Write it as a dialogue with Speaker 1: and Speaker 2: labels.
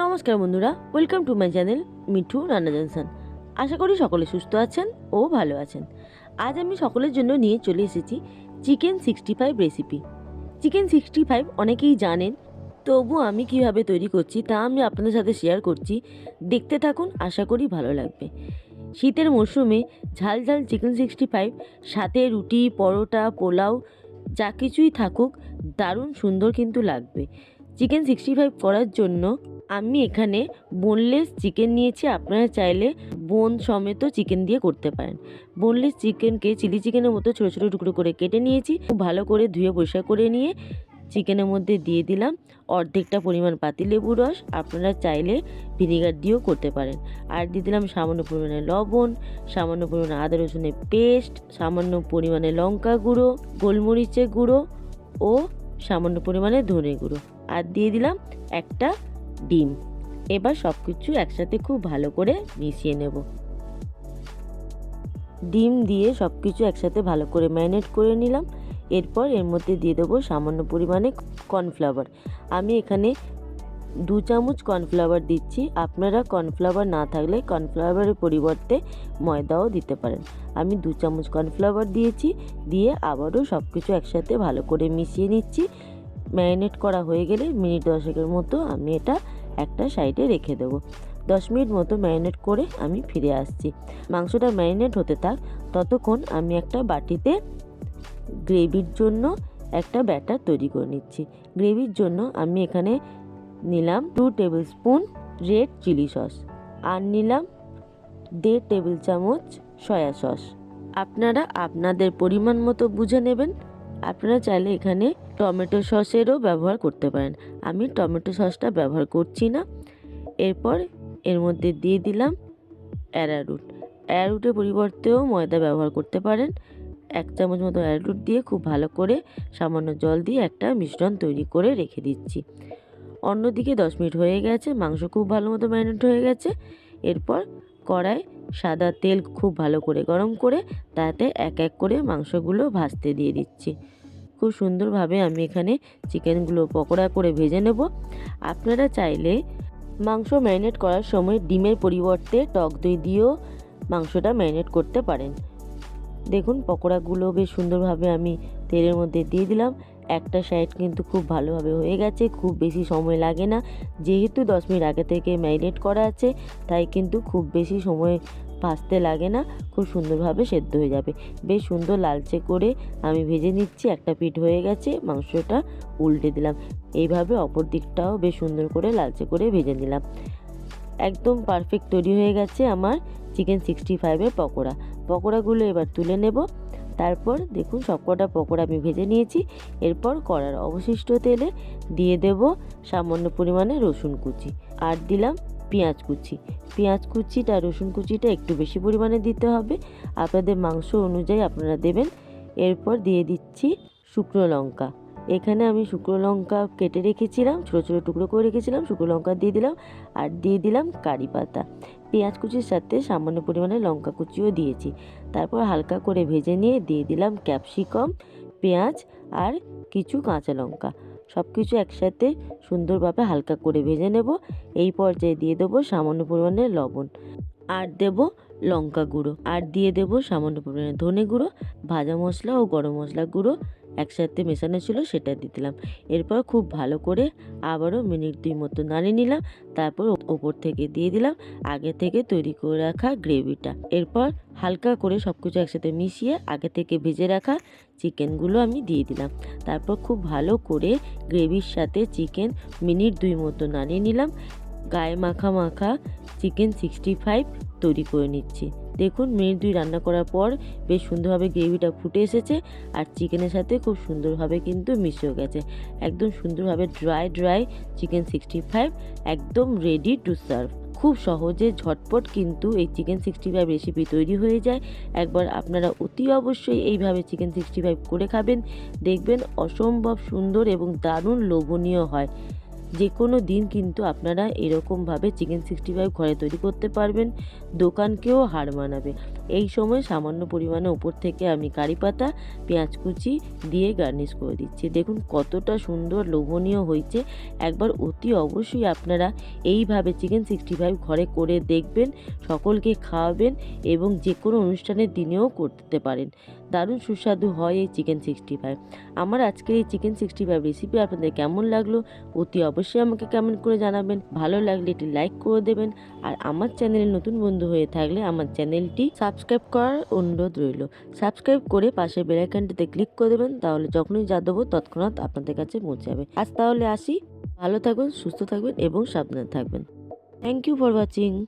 Speaker 1: নমস্কার বন্ধুরা, welcome to my channel Mithu রান্না জনসন। আশা করি সকলে সুস্থ আছেন ও ভালো আছেন। আজ আমি সকলের জন্য নিয়ে চলে এসেছি চিকেন 65 রেসিপি। চিকেন 65 অনেকেই জানেন, তবু আমি কিভাবে তৈরি করছি তা আমি আপনাদের সাথে শেয়ার করছি। দেখতে থাকুন, আশা করি ভালো লাগবে। শীতের মরশুমে ঝাল ঝাল চিকেন 65 সাথে রুটি, পরোটা, পোলাও যা কিছুই থাকুক, দারুণ সুন্দর কিন্তু লাগবে। চিকেন 65 করার জন্য আমি এখানে বোনলেস চিকেন নিয়েছি। আপনারা চাইলে বোন সমেত চিকেন দিয়ে করতে পারেন। বোনলেস চিকেনকে চিলি চিকেনের মতো ছোটো ছোটো টুকরো করে কেটে নিয়েছি। খুব ভালো করে ধুয়ে পরিষ্কার করে নিয়ে চিকেনের মধ্যে দিয়ে দিলাম অর্ধেকটা পরিমাণ পাতিলেবুর রস। আপনারা চাইলে ভিনেগার দিয়েও করতে পারেন। আর দিয়ে দিলাম সামান্য পরিমাণে লবণ, সামান্য পরিমাণে আদা রসুনের পেস্ট, সামান্য পরিমাণে লঙ্কা গুঁড়ো, গোলমরিচের গুঁড়ো ও সামান্য পরিমাণে ধনে গুঁড়ো। আর দিয়ে দিলাম একটা ডিম। এবার সব কিছু একসাথে খুব ভালো করে মিশিয়ে নেব। ডিম দিয়ে সব কিছু একসাথে ভালো করে ম্যারিনেট করে নিলাম। এরপর এর মধ্যে দিয়ে দেবো সামান্য পরিমাণে কর্নফ্লাওয়ার। আমি এখানে 2 চামচ কর্নফ্লাওয়ার দিচ্ছি। আপনারা কর্নফ্লাওয়ার না থাকলে কর্নফ্লাওয়ারের পরিবর্তে ময়দাও দিতে পারেন। আমি 2 চামচ কর্নফ্লাওয়ার দিয়েছি। দিয়ে আবারও সব কিছু একসাথে ভালো করে মিশিয়ে নিচ্ছি। ম্যারিনেট করা হয়ে গেলে মিনিট 10 মতো আমি এটা একটা সাইডে রেখে দেবো। 10 মিনিট মতো ম্যারিনেট করে আমি ফিরে আসছি। মাংসটা ম্যারিনেট হতে থাক, ততক্ষণ আমি একটা বাটিতে গ্রেভির জন্য একটা ব্যাটার তৈরি করে নিচ্ছি। গ্রেভির জন্য আমি এখানে নিলাম 2 tablespoon red chilli sauce, আর নিলাম 1.5 টেবিল চামচ সয়া সস। আপনারা আপনাদের পরিমাণ মতো বুঝে নেবেন। আপনারা চাইলে এখানে টমেটো সসেরও ব্যবহার করতে পারেন। আমি টমেটো সসটা ব্যবহার করছি না। এরপর এর মধ্যে দিয়ে দিলাম অ্যারারুট। অ্যারারুটের পরিবর্তেও ময়দা ব্যবহার করতে পারেন। 1 চামচ মতো অ্যারারুট দিয়ে খুব ভালো করে সামান্য জল দিয়ে একটা মিশ্রণ তৈরি করে রেখে দিচ্ছি। অন্যদিকে 10 মিনিট হয়ে গেছে, মাংস খুব ভালো মতো ম্যারিনেট হয়ে গেছে। এরপর কড়ায় সাদা তেল খুব ভালো করে গরম করে তাতে এক এক করে মাংসগুলো ভাজতে দিয়ে দিচ্ছি। খুব সুন্দরভাবে আমি এখানে চিকেনগুলো পকোড়া করে ভেজে নেব। আপনারা চাইলে মাংস ম্যারিনেট করার সময় ডিমের পরিবর্তে টক দই দিয়েও মাংসটা ম্যারিনেট করতে পারেন। দেখুন পকোড়াগুলো বেশ সুন্দরভাবে আমি তেলের মধ্যে দিয়ে দিলাম। একটা সাইড কিন্তু খুব ভালোভাবে হয়ে গেছে, খুব বেশি সময় লাগে না। যেহেতু 10 মিনিট আগে থেকে ম্যারিনেট করা আছে, তাই কিন্তু খুব বেশি সময় ভাজতে লাগে না, খুব সুন্দরভাবে সেদ্ধ হয়ে যাবে। বেশ সুন্দর লালচে করে আমি ভেজে নিচ্ছি। একটা পিঠ হয়ে গেছে, মাংসটা উল্টে দিলাম। এইভাবে অপর দিকটাও বেশ সুন্দর করে লালচে করে ভেজে নিলাম। একদম পারফেক্ট তৈরি হয়ে গেছে আমার চিকেন 65-এর পকোড়া। পকোড়াগুলো এবার তুলে নেব। তারপর দেখুন সবকটা পকোড়া আমি ভেজে নিয়েছি। এরপর কড়ার অবশিষ্ট তেলে দিয়ে দেব সামান্য পরিমাণে রসুন কুচি, আর দিলাম পেঁয়াজ কুচি। পেঁয়াজ কুচিটা রসুন কুচিটা একটু বেশি পরিমাণে দিতে হবে, আপনাদের মাংস অনুযায়ী আপনারা দেবেন। এরপর দিয়ে দিচ্ছি শুকনো লঙ্কা। এখানে আমি শুকনো লঙ্কা কেটে রেখেছিলাম, ছোটো ছোটো টুকরো করে রেখেছিলাম, শুকনো লঙ্কা দিয়ে দিলাম। আর দিয়ে দিলাম কারি পাতা। পেঁয়াজ কুচির সাথে সামান্য পরিমাণে লঙ্কা কুচিও দিয়েছি। তারপর হালকা করে ভেজে নিয়ে দিয়ে দিলাম ক্যাপসিকাম, পেঁয়াজ আর কিছু কাঁচা লঙ্কা। সব কিছু একসাথে সুন্দরভাবে হালকা করে ভেজে নেব। এই পর্যায়ে দিয়ে দেবো সামান্য পরিমাণে লবণ, আর দেব লঙ্কা গুঁড়ো, আর দিয়ে দেব সামান্য পরিমাণে ধনে গুঁড়ো। ভাজা মশলা ও গরম মশলা গুঁড়ো একসাথে মেশানো ছিল, সেটা দিয়ে দিলাম। এরপর খুব ভালো করে আবারও মিনিট 2 মতো নাড়িয়ে নিলাম। তারপর ওপর থেকে দিয়ে দিলাম আগে থেকে তৈরি করে রাখা গ্রেভিটা। এরপর হালকা করে সব কিছু একসাথে মিশিয়ে আগে থেকে ভেজে রাখা চিকেনগুলো আমি দিয়ে দিলাম। তারপর খুব ভালো করে গ্রেভির সাথে চিকেন মিনিট 2 মতো নাড়িয়ে নিলাম। গায়ে মাখা মাখা চিকেন 65 তৈরি করে নিচ্ছি। দেখুন মিনিট 2 রান্না করার পর বেশ সুন্দরভাবে গ্রেভিটা ফুটে এসেছে, আর চিকেনের সাথে খুব সুন্দরভাবে কিন্তু মিশেও গেছে। একদম সুন্দরভাবে ড্রাই চিকেন 65 একদম রেডি টু সার্ভ। খুব সহজে ঝটপট কিন্তু এই চিকেন 65 রেসিপি তৈরি হয়ে যায়। একবার আপনারা অতি অবশ্যই এইভাবে চিকেন 65 করে খাবেন, দেখবেন অসম্ভব সুন্দর এবং দারুণ লোভনীয় হয়। যে কোনো দিন কিন্তু আপনারা এরকমভাবে চিকেন 65 ঘরে তৈরি করতে পারবেন, দোকানকেও হার মানাবে। এই সময় সামান্য পরিমাণে উপর থেকে আমি কারি পাতা, পেঁয়াজ কুচি দিয়ে গার্নিশ করে দিচ্ছি। দেখুন কতটা সুন্দর লোভনীয় হয়েছে। একবার অতি অবশ্যই আপনারা এইভাবে চিকেন 65 ঘরে করে দেখবেন, সকলকে খাওয়াবেন এবং যে কোনো অনুষ্ঠানের দিনেও করতে পারেন। দারুণ সুস্বাদু হয় এই চিকেন 65। আমার আজকের এই চিকেন 65 রেসিপি আপনাদের কেমন লাগলো অতি অবশ্যই আমাকে কমেন্ট করে জানাবেন। ভালো লাগলে একটি লাইক করে দেবেন, আর আমার চ্যানেলে নতুন বন্ধু হয়ে থাকলে আমার চ্যানেলটি সাবস্ক্রাইব করার অনুরোধ রইল। সাবস্ক্রাইব করে পাশে বেল আইকনটিতে ক্লিক করে দেবেন, তাহলে যখনই যা দেবো তৎক্ষণাৎ আপনাদের কাছে পৌঁছে যাবে। আজ তাহলে আসি, ভালো থাকবেন, সুস্থ থাকবেন এবং সাবধানে থাকবেন। Thank you for watching.